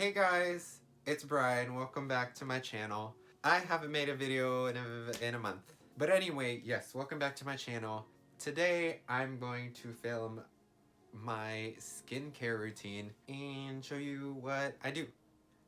Hey guys, it's Brian. Welcome back to my channel. I haven't made a video in a month. But anyway, yes, welcome back to my channel. Today I'm going to film my skincare routine and show you what I do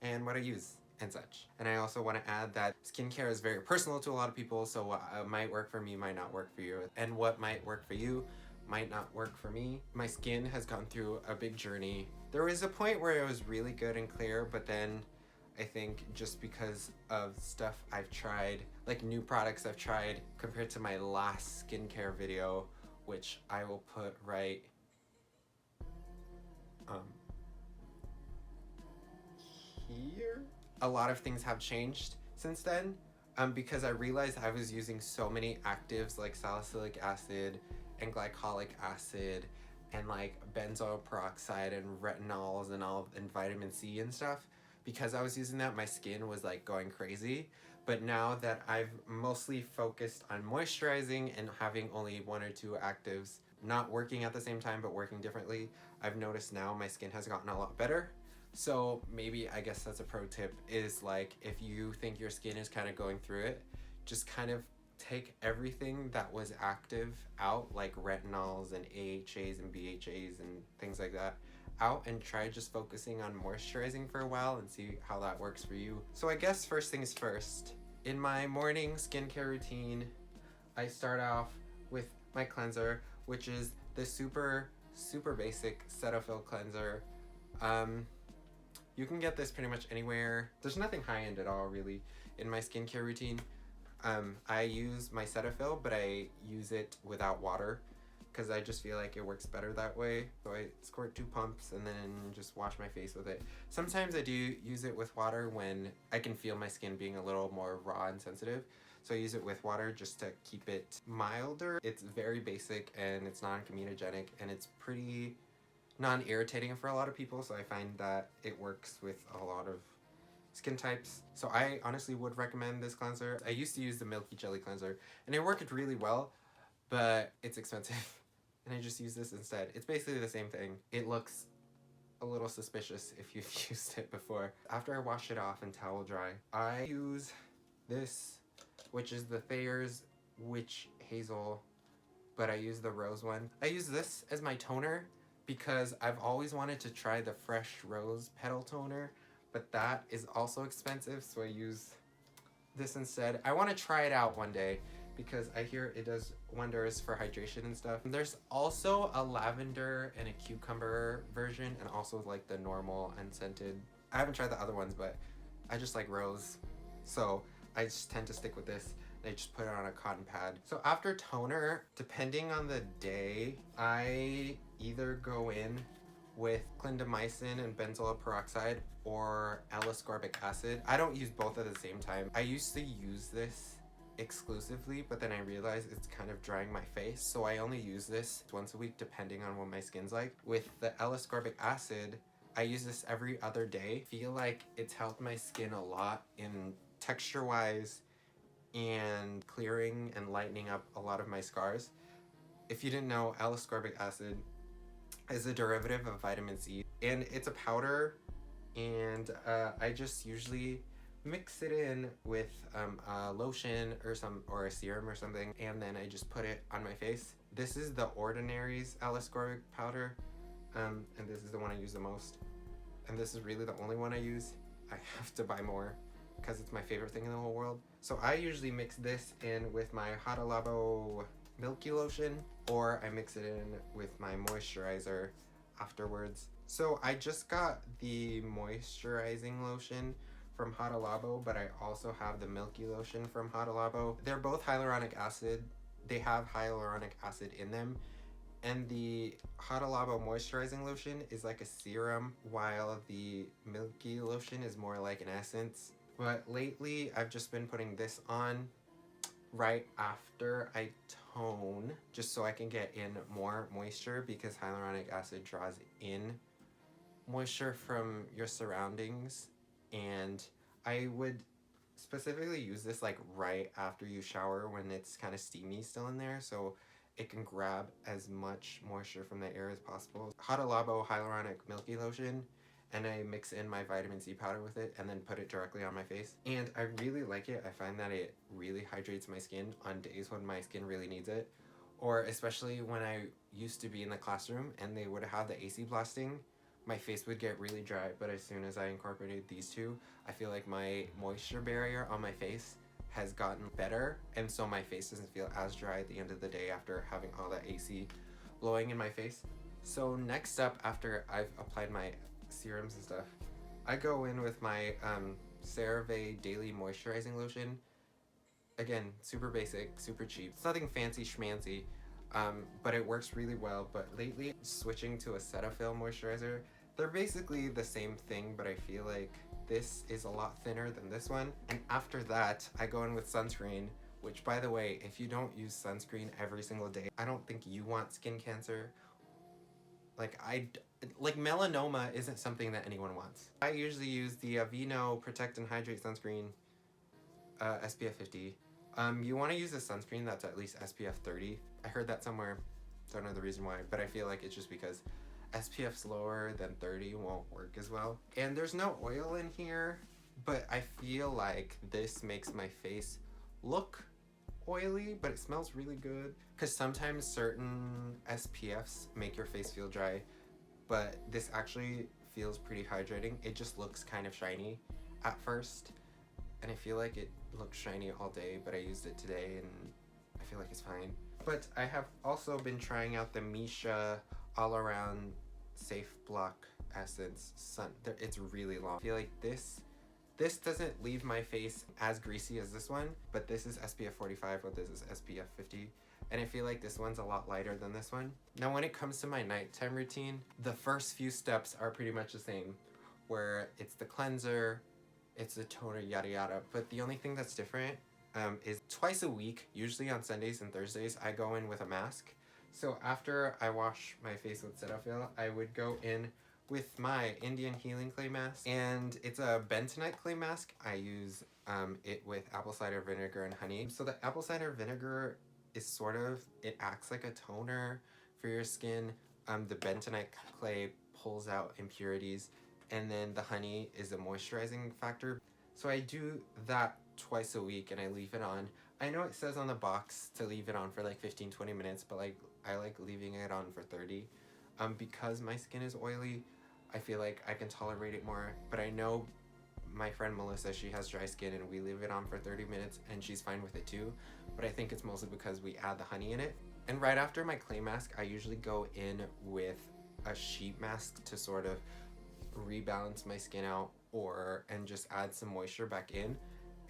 and what I use and such. And I also want to add that skincare is very personal to a lot of people, so what might work for me might not work for you. And what might work for you might not work for me. My skin has gone through a big journey. There was a point where it was really good and clear, but then I think just because of stuff I've tried, like new products I've tried compared to my last skincare video, which I will put right um, here. A lot of things have changed since then because I realized I was using so many actives like salicylic acid and glycolic acid and like benzoyl peroxide and retinols and all and vitamin C and stuff. Because I was using that, my skin was like going crazy. But now that I've mostly focused on moisturizing and having only one or two actives, not working at the same time but working differently, I've noticed now my skin has gotten a lot better. So maybe, I guess that's a pro tip, is like if you think your skin is kind of going through it, just kind of take everything that was active out, like retinols and AHAs and BHAs and things like that, out, and try just focusing on moisturizing for a while and see how that works for you. So I guess first things first, in my morning skincare routine, I start off with my cleanser, which is the super basic Cetaphil cleanser. You can get this pretty much anywhere. There's nothing high-end at all, really, in my skincare routine. I use my Cetaphil, but I use it without water because I just feel like it works better that way. So I squirt 2 pumps and then just wash my face with it. Sometimes I do use it with water when I can feel my skin being a little more raw and sensitive. So I use it with water just to keep it milder. It's very basic and it's non-comedogenic and it's pretty non-irritating for a lot of people, so I find that it works with a lot of skin types. So I honestly would recommend this cleanser. I used to use the Milky Jelly cleanser and it worked really well, but it's expensive and I just use this instead. It's basically the same thing. It looks a little suspicious if you've used it before. After I wash it off and towel dry, I use this, which is the Thayer's Witch Hazel, but I use the rose one. I use this as my toner because I've always wanted to try the Fresh Rose Petal Toner, but that is also expensive, so I use this instead. I want to try it out one day because I hear it does wonders for hydration and stuff. There's also a lavender and a cucumber version, and also like the normal unscented. I haven't tried the other ones, but I just like rose, so I just tend to stick with this. I just put it on a cotton pad. So after toner, depending on the day, I either go in with clindamycin and benzoyl peroxide or L-ascorbic acid. I don't use both at the same time. I used to use this exclusively, but then I realized it's kind of drying my face, so I only use this once a week depending on what my skin's like. With the L-ascorbic acid, I use this every other day. I feel like it's helped my skin a lot in texture-wise and clearing and lightening up a lot of my scars. If you didn't know, L-ascorbic acid is a derivative of vitamin C, and it's a powder, and I just usually mix it in with a lotion or a serum or something, and then I just put it on my face. This is the Ordinary's L-ascorbic powder, and this is the one I use the most, and this is really the only one I use. I have to buy more because it's my favorite thing in the whole world. So I usually mix this in with my Hada Labo Milky Lotion, or I mix it in with my moisturizer afterwards. So I just got the moisturizing lotion from Hada Labo, but I also have the Milky Lotion from Hada Labo. They're both hyaluronic acid. They have hyaluronic acid in them. And the Hada Labo moisturizing lotion is like a serum, while the Milky Lotion is more like an essence. But lately, I've just been putting this on right after I tone, just so I can get in more moisture, because hyaluronic acid draws in moisture from your surroundings. And I would specifically use this like right after you shower when it's kind of steamy still in there, so it can grab as much moisture from the air as possible. Hada Labo Hyaluronic Milky Lotion and I mix in my vitamin C powder with it and then put it directly on my face. And I really like it. I find that it really hydrates my skin on days when my skin really needs it. Or especially when I used to be in the classroom and they would have the AC blasting, my face would get really dry. But as soon as I incorporated these two, I feel like my moisture barrier on my face has gotten better, and so my face doesn't feel as dry at the end of the day after having all that AC blowing in my face. So next up, after I've applied my serums and stuff, I go in with my CeraVe Daily Moisturizing Lotion. Again, super basic, super cheap. It's nothing fancy schmancy, but it works really well. But lately, switching to a Cetaphil moisturizer. They're basically the same thing, but I feel like this is a lot thinner than this one. And after that, I go in with sunscreen, which, by the way, if you don't use sunscreen every single day, I don't think you want skin cancer. Like melanoma isn't something that anyone wants. I usually use the Aveeno Protect and Hydrate Sunscreen, SPF 50. You want to use a sunscreen that's at least SPF 30. I heard that somewhere, don't know the reason why, but I feel like it's just because SPF's lower than 30 won't work as well. And there's no oil in here, but I feel like this makes my face look oily, but it smells really good. Because sometimes certain SPFs make your face feel dry, but this actually feels pretty hydrating. It just looks kind of shiny at first, and I feel like it looks shiny all day, but I used it today and I feel like it's fine. But I have also been trying out the Missha All Around Safe Block Essence Sun. It's really long. I feel like this doesn't leave my face as greasy as this one, but this is SPF 45 while this is SPF 50. And I feel like this one's a lot lighter than this one. Now when it comes to my nighttime routine, the first few steps are pretty much the same, where it's the cleanser, it's the toner, yada yada. But the only thing that's different is twice a week, usually on Sundays and Thursdays, I go in with a mask. So after I wash my face with Cetaphil, I would go in with my Indian Healing Clay Mask. And it's a bentonite clay mask. I use it with apple cider vinegar and honey. So the apple cider vinegar is it acts like a toner for your skin. The bentonite clay pulls out impurities, and then the honey is a moisturizing factor. So I do that twice a week and I leave it on. I know it says on the box to leave it on for like 15-20 minutes, but I like leaving it on for 30. Because my skin is oily, I feel like I can tolerate it more. But I know my friend Melissa, she has dry skin and we leave it on for 30 minutes and she's fine with it too. But I think it's mostly because we add the honey in it. And right after my clay mask, I usually go in with a sheet mask to sort of rebalance my skin out and just add some moisture back in.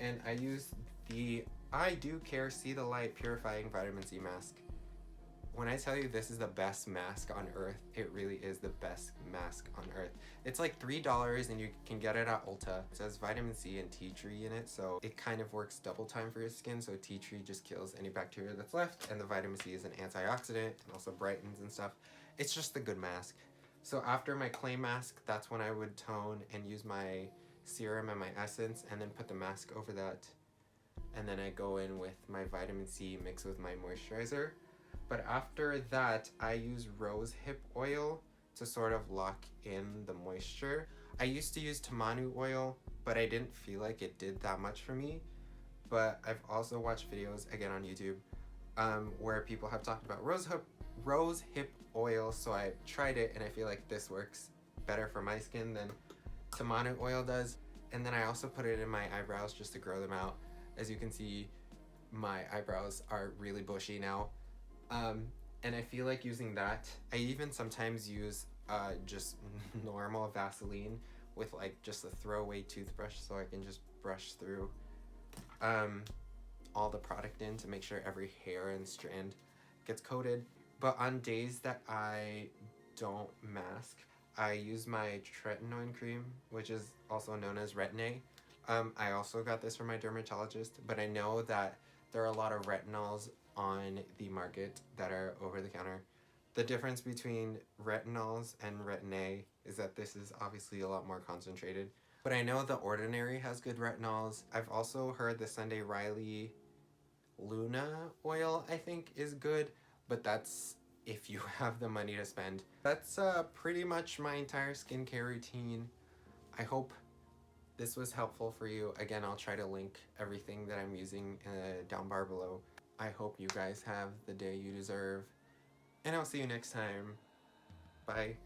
And I use the I Do Care See the Light Purifying Vitamin C Mask. When I tell you this is the best mask on earth, it really is the best mask on earth. It's like $3 and you can get it at Ulta. It says vitamin C and tea tree in it, so it kind of works double time for your skin. So tea tree just kills any bacteria that's left, and the vitamin C is an antioxidant and also brightens and stuff. It's just a good mask. So after my clay mask, that's when I would tone and use my serum and my essence and then put the mask over that. And then I go in with my vitamin C mixed with my moisturizer. But after that, I use rose hip oil to sort of lock in the moisture. I used to use tamanu oil, but I didn't feel like it did that much for me. But I've also watched videos, again on YouTube, where people have talked about rose hip oil. So I tried it and I feel like this works better for my skin than tamanu oil does. And then I also put it in my eyebrows just to grow them out. As you can see, my eyebrows are really bushy now. And I feel like using that. I even sometimes use just normal Vaseline with like just a throwaway toothbrush so I can just brush through all the product in to make sure every hair and strand gets coated. But on days that I don't mask, I use my tretinoin cream, which is also known as Retin-A. I also got this from my dermatologist, but I know that there are a lot of retinols on the market that are over the counter. The difference between retinols and Retin-A is that this is obviously a lot more concentrated. But I know The Ordinary has good retinols. I've also heard the Sunday Riley Luna oil, I think, is good, but that's if you have the money to spend. That's pretty much my entire skincare routine. I hope this was helpful for you. Again, I'll try to link everything that I'm using down bar below. I hope you guys have the day you deserve, and I'll see you next time. Bye.